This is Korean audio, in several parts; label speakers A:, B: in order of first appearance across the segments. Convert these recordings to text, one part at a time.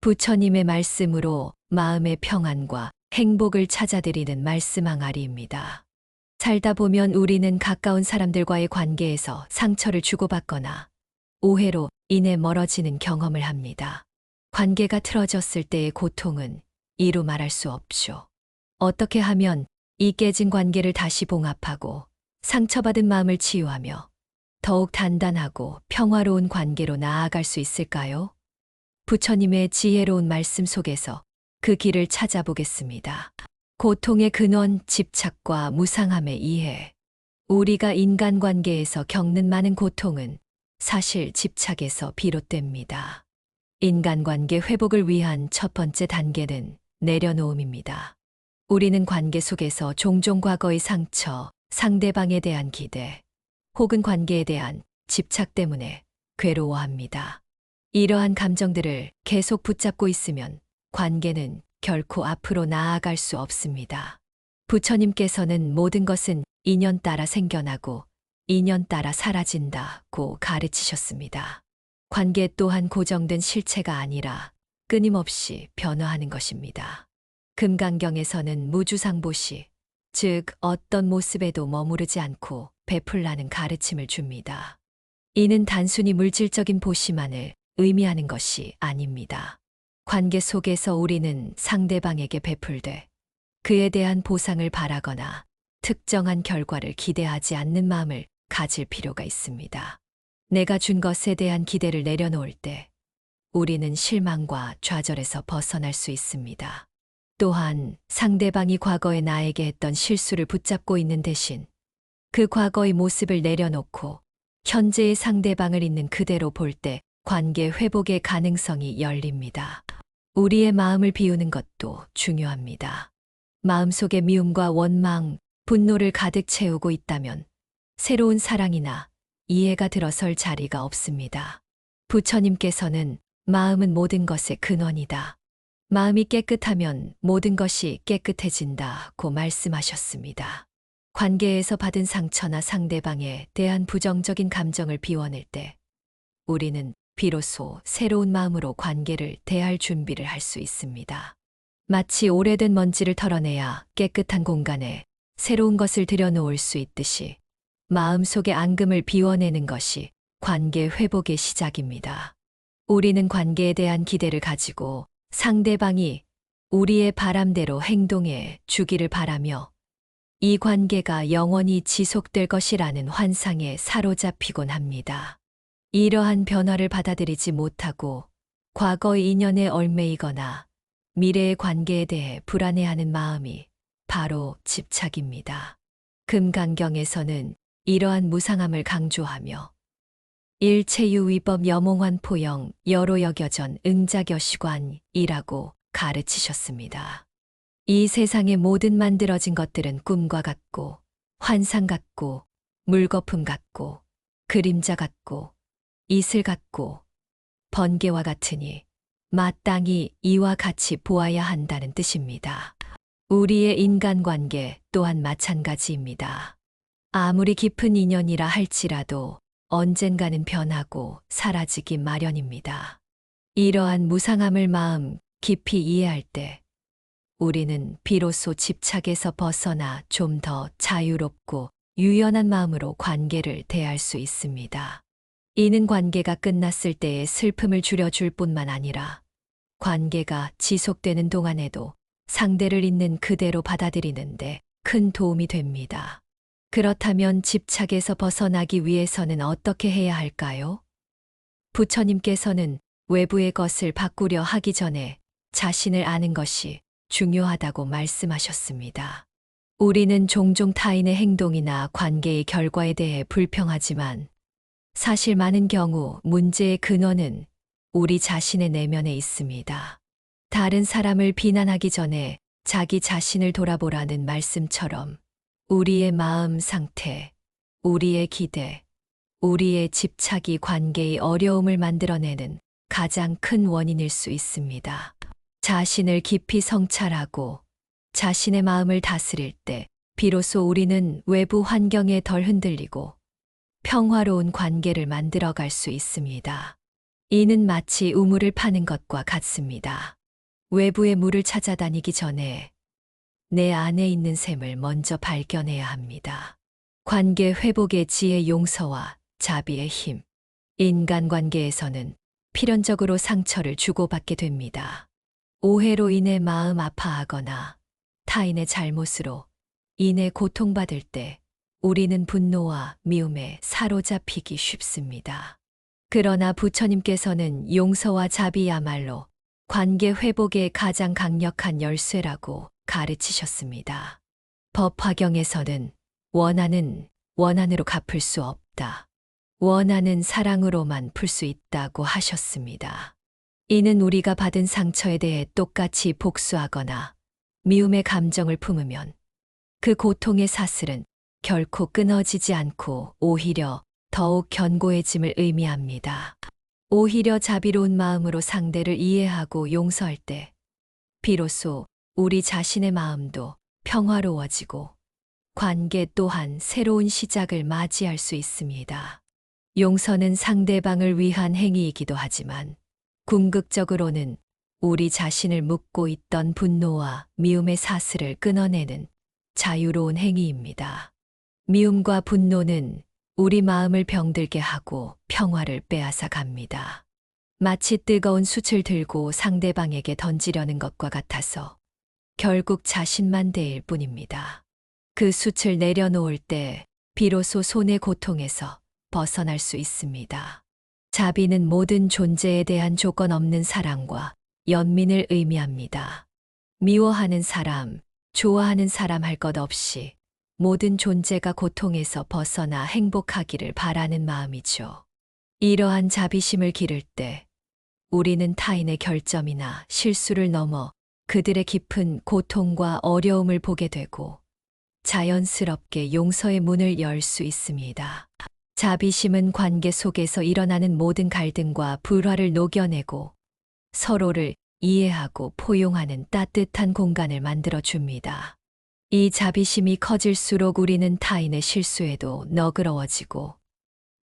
A: 부처님의 말씀으로 마음의 평안과 행복을 찾아드리는 말씀 항아리입니다. 살다 보면 우리는 가까운 사람들과의 관계에서 상처를 주고받거나 오해로 인해 멀어지는 경험을 합니다. 관계가 틀어졌을 때의 고통은 이루 말할 수 없죠. 어떻게 하면 이 깨진 관계를 다시 봉합하고 상처받은 마음을 치유하며 더욱 단단하고 평화로운 관계로 나아갈 수 있을까요? 부처님의 지혜로운 말씀 속에서 그 길을 찾아보겠습니다. 고통의 근원, 집착과 무상함의 이해. 우리가 인간관계에서 겪는 많은 고통은 사실 집착에서 비롯됩니다. 인간관계 회복을 위한 첫 번째 단계는 내려놓음입니다. 우리는 관계 속에서 종종 과거의 상처, 상대방에 대한 기대, 혹은 관계에 대한 집착 때문에 괴로워합니다. 이러한 감정들을 계속 붙잡고 있으면 관계는 결코 앞으로 나아갈 수 없습니다. 부처님께서는 모든 것은 인연 따라 생겨나고 인연 따라 사라진다고 가르치셨습니다. 관계 또한 고정된 실체가 아니라 끊임없이 변화하는 것입니다. 금강경에서는 무주상보시, 즉 어떤 모습에도 머무르지 않고 베풀라는 가르침을 줍니다. 이는 단순히 물질적인 보시만을 의미하는 것이 아닙니다. 관계 속에서 우리는 상대방에게 베풀되 그에 대한 보상을 바라거나 특정한 결과를 기대하지 않는 마음을 가질 필요가 있습니다. 내가 준 것에 대한 기대를 내려놓을 때 우리는 실망과 좌절에서 벗어날 수 있습니다. 또한 상대방이 과거에 나에게 했던 실수를 붙잡고 있는 대신 그 과거의 모습을 내려놓고 현재의 상대방을 있는 그대로 볼 때 관계 회복의 가능성이 열립니다. 우리의 마음을 비우는 것도 중요합니다. 마음속에 미움과 원망, 분노를 가득 채우고 있다면 새로운 사랑이나 이해가 들어설 자리가 없습니다. 부처님께서는 마음은 모든 것의 근원이다. 마음이 깨끗하면 모든 것이 깨끗해진다고 말씀하셨습니다. 관계에서 받은 상처나 상대방에 대한 부정적인 감정을 비워낼 때 우리는 비로소 새로운 마음으로 관계를 대할 준비를 할 수 있습니다. 마치 오래된 먼지를 털어내야 깨끗한 공간에 새로운 것을 들여놓을 수 있듯이 마음속의 앙금을 비워내는 것이 관계 회복의 시작입니다. 우리는 관계에 대한 기대를 가지고 상대방이 우리의 바람대로 행동해 주기를 바라며 이 관계가 영원히 지속될 것이라는 환상에 사로잡히곤 합니다. 이러한 변화를 받아들이지 못하고 과거의 인연에 얽매이거나 미래의 관계에 대해 불안해하는 마음이 바로 집착입니다. 금강경에서는 이러한 무상함을 강조하며 일체유위법 여몽환포영 여로여겨전 응자겨시관이라고 가르치셨습니다. 이 세상의 모든 만들어진 것들은 꿈과 같고 환상 같고 물거품 같고 그림자 같고 이슬 같고 번개와 같으니 마땅히 이와 같이 보아야 한다는 뜻입니다. 우리의 인간관계 또한 마찬가지입니다. 아무리 깊은 인연이라 할지라도 언젠가는 변하고 사라지기 마련입니다. 이러한 무상함을 마음 깊이 이해할 때 우리는 비로소 집착에서 벗어나 좀 더 자유롭고 유연한 마음으로 관계를 대할 수 있습니다. 이는 관계가 끝났을 때의 슬픔을 줄여줄 뿐만 아니라 관계가 지속되는 동안에도 상대를 있는 그대로 받아들이는데 큰 도움이 됩니다. 그렇다면 집착에서 벗어나기 위해서는 어떻게 해야 할까요? 부처님께서는 외부의 것을 바꾸려 하기 전에 자신을 아는 것이 중요하다고 말씀하셨습니다. 우리는 종종 타인의 행동이나 관계의 결과에 대해 불평하지만 사실 많은 경우 문제의 근원은 우리 자신의 내면에 있습니다. 다른 사람을 비난하기 전에 자기 자신을 돌아보라는 말씀처럼 우리의 마음 상태, 우리의 기대, 우리의 집착이 관계의 어려움을 만들어내는 가장 큰 원인일 수 있습니다. 자신을 깊이 성찰하고 자신의 마음을 다스릴 때 비로소 우리는 외부 환경에 덜 흔들리고 평화로운 관계를 만들어갈 수 있습니다. 이는 마치 우물을 파는 것과 같습니다. 외부의 물을 찾아다니기 전에 내 안에 있는 샘을 먼저 발견해야 합니다. 관계 회복의 지혜, 용서와 자비의 힘. 인간관계에서는 필연적으로 상처를 주고받게 됩니다. 오해로 인해 마음 아파하거나 타인의 잘못으로 인해 고통받을 때 우리는 분노와 미움에 사로잡히기 쉽습니다. 그러나 부처님께서는 용서와 자비야말로 관계 회복의 가장 강력한 열쇠라고 가르치셨습니다. 법화경에서는 원한으로 갚을 수 없다. 원한은 사랑으로만 풀 수 있다고 하셨습니다. 이는 우리가 받은 상처에 대해 똑같이 복수하거나 미움의 감정을 품으면 그 고통의 사슬은 결코 끊어지지 않고 오히려 더욱 견고해짐을 의미합니다. 오히려 자비로운 마음으로 상대를 이해하고 용서할 때 비로소 우리 자신의 마음도 평화로워지고 관계 또한 새로운 시작을 맞이할 수 있습니다. 용서는 상대방을 위한 행위이기도 하지만 궁극적으로는 우리 자신을 묶고 있던 분노와 미움의 사슬을 끊어내는 자유로운 행위입니다. 미움과 분노는 우리 마음을 병들게 하고 평화를 빼앗아 갑니다. 마치 뜨거운 숯을 들고 상대방에게 던지려는 것과 같아서 결국 자신만 데일 뿐입니다. 그 숯을 내려놓을 때 비로소 손의 고통에서 벗어날 수 있습니다. 자비는 모든 존재에 대한 조건 없는 사랑과 연민을 의미합니다. 미워하는 사람, 좋아하는 사람 할 것 없이 모든 존재가 고통에서 벗어나 행복하기를 바라는 마음이죠. 이러한 자비심을 기를 때 우리는 타인의 결점이나 실수를 넘어 그들의 깊은 고통과 어려움을 보게 되고 자연스럽게 용서의 문을 열 수 있습니다. 자비심은 관계 속에서 일어나는 모든 갈등과 불화를 녹여내고 서로를 이해하고 포용하는 따뜻한 공간을 만들어 줍니다. 이 자비심이 커질수록 우리는 타인의 실수에도 너그러워지고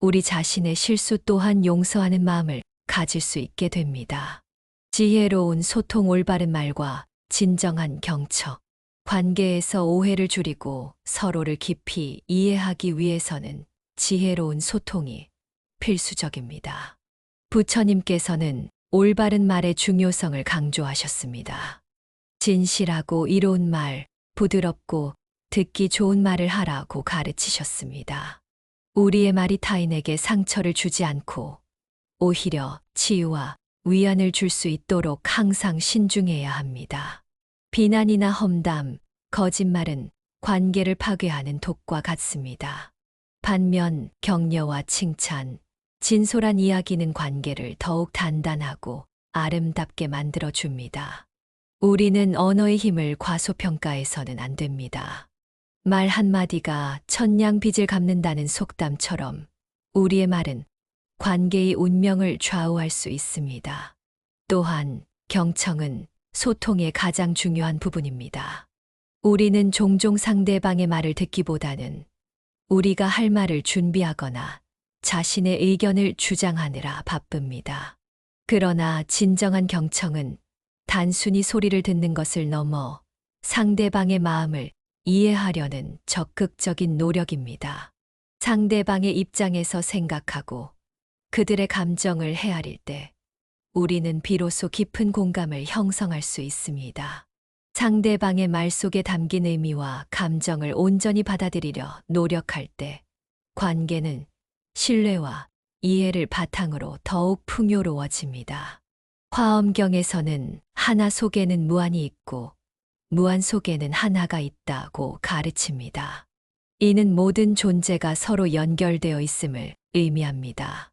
A: 우리 자신의 실수 또한 용서하는 마음을 가질 수 있게 됩니다. 지혜로운 소통, 올바른 말과 진정한 경청. 관계에서 오해를 줄이고 서로를 깊이 이해하기 위해서는 지혜로운 소통이 필수적입니다. 부처님께서는 올바른 말의 중요성을 강조하셨습니다. 진실하고 이로운 말, 부드럽고 듣기 좋은 말을 하라고 가르치셨습니다. 우리의 말이 타인에게 상처를 주지 않고 오히려 치유와 위안을 줄 수 있도록 항상 신중해야 합니다. 비난이나 험담, 거짓말은 관계를 파괴하는 독과 같습니다. 반면 격려와 칭찬, 진솔한 이야기는 관계를 더욱 단단하고 아름답게 만들어 줍니다. 우리는 언어의 힘을 과소평가해서는 안 됩니다. 말 한마디가 천냥빚을 갚는다는 속담처럼 우리의 말은 관계의 운명을 좌우할 수 있습니다. 또한 경청은 소통의 가장 중요한 부분입니다. 우리는 종종 상대방의 말을 듣기보다는 우리가 할 말을 준비하거나 자신의 의견을 주장하느라 바쁩니다. 그러나 진정한 경청은 단순히 소리를 듣는 것을 넘어 상대방의 마음을 이해하려는 적극적인 노력입니다. 상대방의 입장에서 생각하고 그들의 감정을 헤아릴 때 우리는 비로소 깊은 공감을 형성할 수 있습니다. 상대방의 말 속에 담긴 의미와 감정을 온전히 받아들이려 노력할 때 관계는 신뢰와 이해를 바탕으로 더욱 풍요로워집니다. 화엄경에서는 하나 속에는 무한이 있고 무한 속에는 하나가 있다고 가르칩니다. 이는 모든 존재가 서로 연결되어 있음을 의미합니다.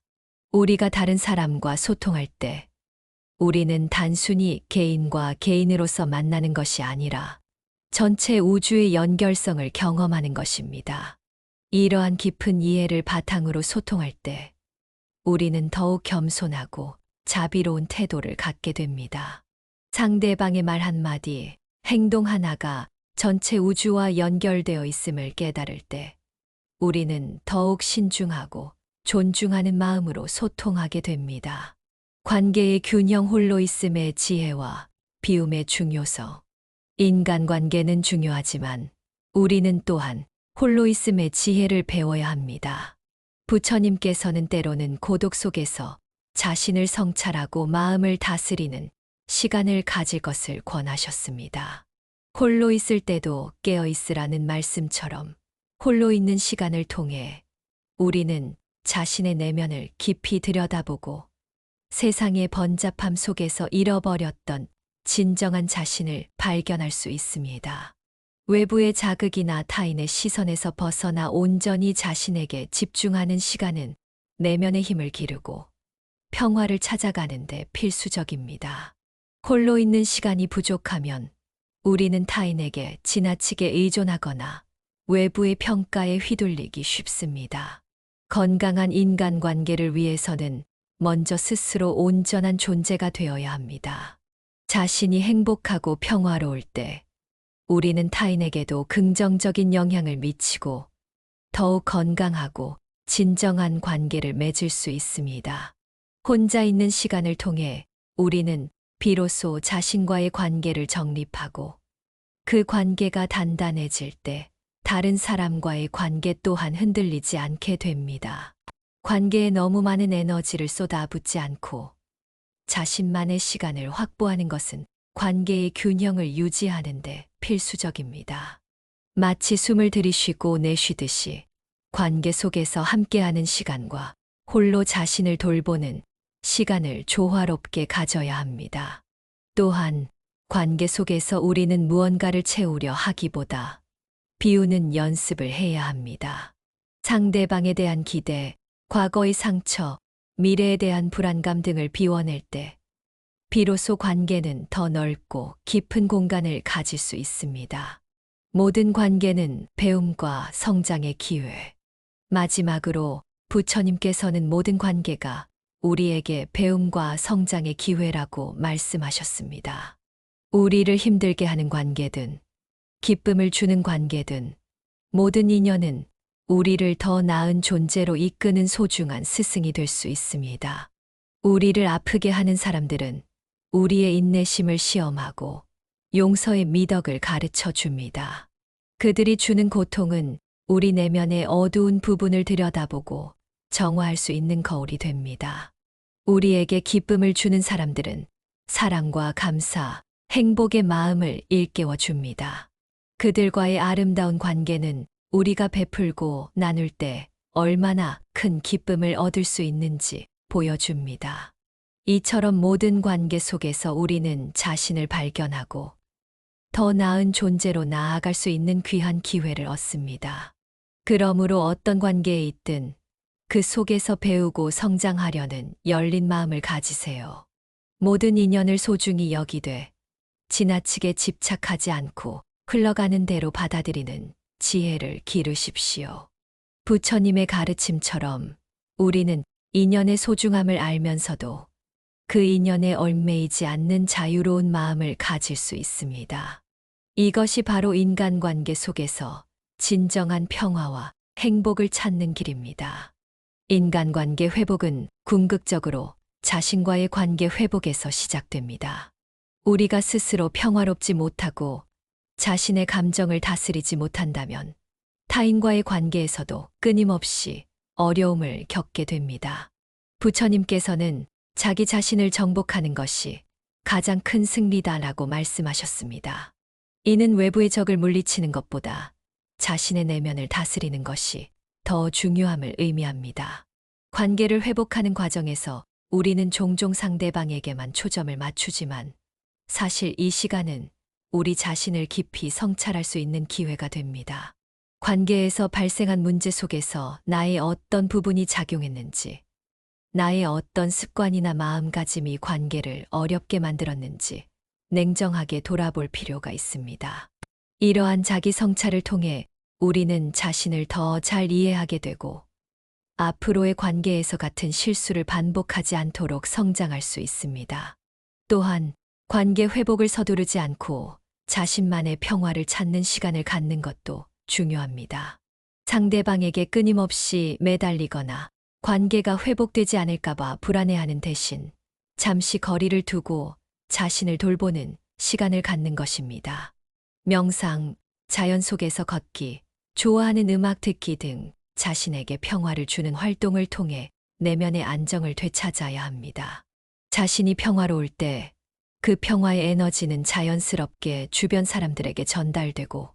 A: 우리가 다른 사람과 소통할 때 우리는 단순히 개인과 개인으로서 만나는 것이 아니라 전체 우주의 연결성을 경험하는 것입니다. 이러한 깊은 이해를 바탕으로 소통할 때 우리는 더욱 겸손하고 자비로운 태도를 갖게 됩니다. 상대방의 말 한마디, 행동 하나가 전체 우주와 연결되어 있음을 깨달을 때 우리는 더욱 신중하고 존중하는 마음으로 소통하게 됩니다. 관계의 균형 홀로 있음의 지혜와 비움의 중요성. 인간관계는 중요하지만 우리는 또한 홀로 있음의 지혜를 배워야 합니다. 부처님께서는 때로는 고독 속에서 자신을 성찰하고 마음을 다스리는 시간을 가질 것을 권하셨습니다. 홀로 있을 때도 깨어 있으라는 말씀처럼 홀로 있는 시간을 통해 우리는 자신의 내면을 깊이 들여다보고 세상의 번잡함 속에서 잃어버렸던 진정한 자신을 발견할 수 있습니다. 외부의 자극이나 타인의 시선에서 벗어나 온전히 자신에게 집중하는 시간은 내면의 힘을 기르고 평화를 찾아가는 데 필수적입니다. 홀로 있는 시간이 부족하면 우리는 타인에게 지나치게 의존하거나 외부의 평가에 휘둘리기 쉽습니다. 건강한 인간관계를 위해서는 먼저 스스로 온전한 존재가 되어야 합니다. 자신이 행복하고 평화로울 때 우리는 타인에게도 긍정적인 영향을 미치고 더욱 건강하고 진정한 관계를 맺을 수 있습니다. 혼자 있는 시간을 통해 우리는 비로소 자신과의 관계를 정립하고 그 관계가 단단해질 때 다른 사람과의 관계 또한 흔들리지 않게 됩니다. 관계에 너무 많은 에너지를 쏟아붓지 않고 자신만의 시간을 확보하는 것은 관계의 균형을 유지하는 데 필수적입니다. 마치 숨을 들이쉬고 내쉬듯이 관계 속에서 함께하는 시간과 홀로 자신을 돌보는 시간을 조화롭게 가져야 합니다. 또한 관계 속에서 우리는 무언가를 채우려 하기보다 비우는 연습을 해야 합니다. 상대방에 대한 기대, 과거의 상처, 미래에 대한 불안감 등을 비워낼 때 비로소 관계는 더 넓고 깊은 공간을 가질 수 있습니다. 모든 관계는 배움과 성장의 기회. 마지막으로 부처님께서는 모든 관계가 우리에게 배움과 성장의 기회라고 말씀하셨습니다. 우리를 힘들게 하는 관계든, 기쁨을 주는 관계든, 모든 인연은 우리를 더 나은 존재로 이끄는 소중한 스승이 될 수 있습니다. 우리를 아프게 하는 사람들은 우리의 인내심을 시험하고 용서의 미덕을 가르쳐 줍니다. 그들이 주는 고통은 우리 내면의 어두운 부분을 들여다보고 정화할 수 있는 거울이 됩니다. 우리에게 기쁨을 주는 사람들은 사랑과 감사, 행복의 마음을 일깨워 줍니다. 그들과의 아름다운 관계는 우리가 베풀고 나눌 때 얼마나 큰 기쁨을 얻을 수 있는지 보여줍니다. 이처럼 모든 관계 속에서 우리는 자신을 발견하고 더 나은 존재로 나아갈 수 있는 귀한 기회를 얻습니다. 그러므로 어떤 관계에 있든 그 속에서 배우고 성장하려는 열린 마음을 가지세요. 모든 인연을 소중히 여기되 지나치게 집착하지 않고 흘러가는 대로 받아들이는 지혜를 기르십시오. 부처님의 가르침처럼 우리는 인연의 소중함을 알면서도 그 인연에 얽매이지 않는 자유로운 마음을 가질 수 있습니다. 이것이 바로 인간관계 속에서 진정한 평화와 행복을 찾는 길입니다. 인간관계 회복은 궁극적으로 자신과의 관계 회복에서 시작됩니다. 우리가 스스로 평화롭지 못하고 자신의 감정을 다스리지 못한다면 타인과의 관계에서도 끊임없이 어려움을 겪게 됩니다. 부처님께서는 자기 자신을 정복하는 것이 가장 큰 승리다라고 말씀하셨습니다. 이는 외부의 적을 물리치는 것보다 자신의 내면을 다스리는 것이 더 중요함을 의미합니다. 관계를 회복하는 과정에서 우리는 종종 상대방에게만 초점을 맞추지만 사실 이 시간은 우리 자신을 깊이 성찰할 수 있는 기회가 됩니다. 관계에서 발생한 문제 속에서 나의 어떤 부분이 작용했는지, 나의 어떤 습관이나 마음가짐이 관계를 어렵게 만들었는지 냉정하게 돌아볼 필요가 있습니다. 이러한 자기 성찰을 통해 우리는 자신을 더 잘 이해하게 되고 앞으로의 관계에서 같은 실수를 반복하지 않도록 성장할 수 있습니다. 또한 관계 회복을 서두르지 않고 자신만의 평화를 찾는 시간을 갖는 것도 중요합니다. 상대방에게 끊임없이 매달리거나 관계가 회복되지 않을까봐 불안해하는 대신 잠시 거리를 두고 자신을 돌보는 시간을 갖는 것입니다. 명상, 자연 속에서 걷기, 좋아하는 음악 듣기 등 자신에게 평화를 주는 활동을 통해 내면의 안정을 되찾아야 합니다. 자신이 평화로울 때 그 평화의 에너지는 자연스럽게 주변 사람들에게 전달되고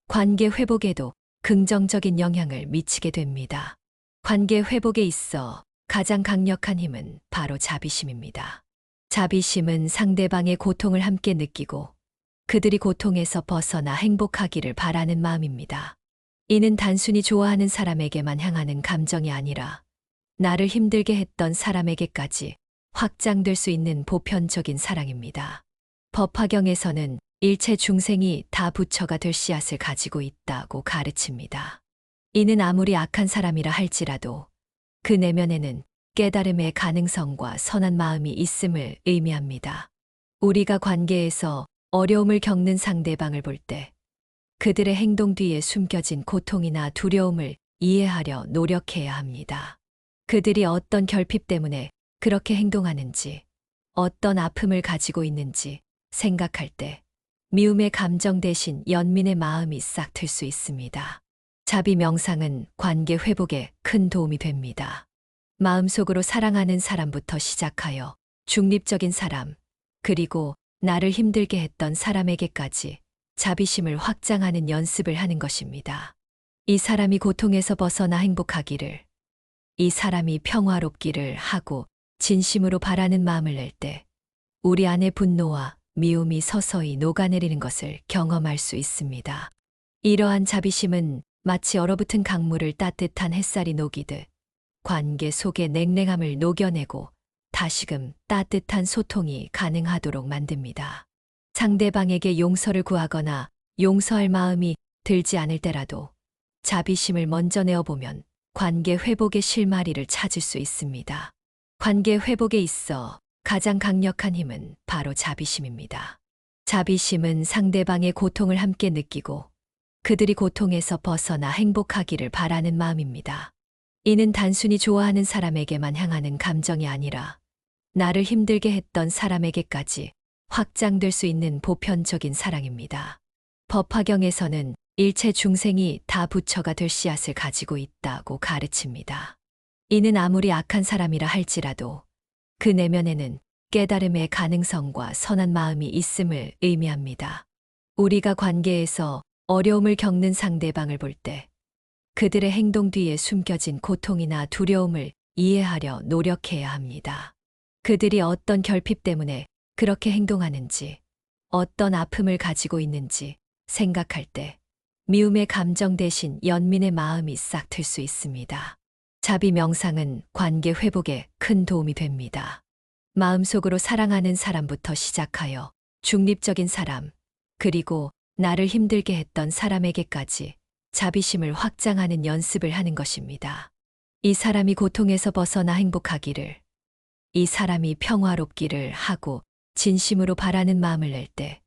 A: 관계 회복에도 긍정적인 영향을 미치게 됩니다. 관계 회복에 있어 가장 강력한 힘은 바로 자비심입니다. 자비심은 상대방의 고통을 함께 느끼고 그들이 고통에서 벗어나 행복하기를 바라는 마음입니다. 이는 단순히 좋아하는 사람에게만 향하는 감정이 아니라 나를 힘들게 했던 사람에게까지 확장될 수 있는 보편적인 사랑입니다. 법화경에서는 일체 중생이 다 부처가 될 씨앗을 가지고 있다고 가르칩니다. 이는 아무리 악한 사람이라 할지라도 그 내면에는 깨달음의 가능성과 선한 마음이 있음을 의미합니다. 우리가 관계에서 어려움을 겪는 상대방을 볼 때 그들의 행동 뒤에 숨겨진 고통이나 두려움을 이해하려 노력해야 합니다. 그들이 어떤 결핍 때문에 그렇게 행동하는지, 어떤 아픔을 가지고 있는지 생각할 때 미움의 감정 대신 연민의 마음이 싹 틀 수 있습니다. 자비 명상은 관계 회복에 큰 도움이 됩니다. 마음속으로 사랑하는 사람부터 시작하여 중립적인 사람, 그리고 나를 힘들게 했던 사람에게까지 자비심을 확장하는 연습을 하는 것입니다. 이 사람이 고통에서 벗어나 행복하기를, 이 사람이 평화롭기를 하고 진심으로 바라는 마음을 낼 때 우리 안의 분노와 미움이 서서히 녹아내리는 것을 경험할 수 있습니다. 이러한 자비심은 마치 얼어붙은 강물을 따뜻한 햇살이 녹이듯 관계 속의 냉랭함을 녹여내고 다시금 따뜻한 소통이 가능하도록 만듭니다. 상대방에게 용서를 구하거나 용서할 마음이 들지 않을 때라도 자비심을 먼저 내어보면 관계 회복의 실마리를 찾을 수 있습니다. 관계 회복에 있어 가장 강력한 힘은 바로 자비심입니다. 자비심은 상대방의 고통을 함께 느끼고 그들이 고통에서 벗어나 행복하기를 바라는 마음입니다. 이는 단순히 좋아하는 사람에게만 향하는 감정이 아니라 나를 힘들게 했던 사람에게까지 확장될 수 있는 보편적인 사랑입니다. 법화경에서는 일체 중생이 다 부처가 될 씨앗을 가지고 있다고 가르칩니다. 이는 아무리 악한 사람이라 할지라도 그 내면에는 깨달음의 가능성과 선한 마음이 있음을 의미합니다. 우리가 관계에서 어려움을 겪는 상대방을 볼 때 그들의 행동 뒤에 숨겨진 고통이나 두려움을 이해하려 노력해야 합니다. 그들이 어떤 결핍 때문에 그렇게 행동하는지, 어떤 아픔을 가지고 있는지 생각할 때 미움의 감정 대신 연민의 마음이 싹 틀 수 있습니다. 자비 명상은 관계 회복에 큰 도움이 됩니다. 마음속으로 사랑하는 사람부터 시작하여 중립적인 사람, 그리고 나를 힘들게 했던 사람에게까지 자비심을 확장하는 연습을 하는 것입니다. 이 사람이 고통에서 벗어나 행복하기를, 이 사람이 평화롭기를 하고 진심으로 바라는 마음을 낼 때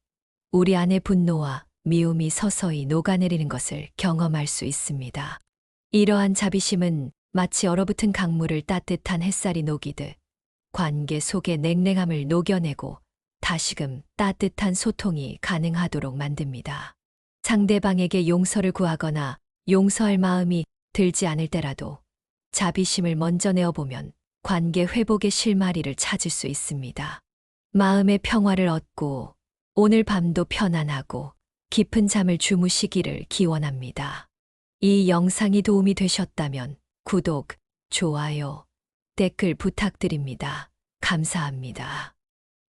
A: 우리 안의 분노와 미움이 서서히 녹아내리는 것을 경험할 수 있습니다. 이러한 자비심은 마치 얼어붙은 강물을 따뜻한 햇살이 녹이듯 관계 속의 냉랭함을 녹여내고 다시금 따뜻한 소통이 가능하도록 만듭니다. 상대방에게 용서를 구하거나 용서할 마음이 들지 않을 때라도 자비심을 먼저 내어보면 관계 회복의 실마리를 찾을 수 있습니다. 마음의 평화를 얻고 오늘 밤도 편안하고 깊은 잠을 주무시기를 기원합니다. 이 영상이 도움이 되셨다면 구독, 좋아요, 댓글 부탁드립니다. 감사합니다.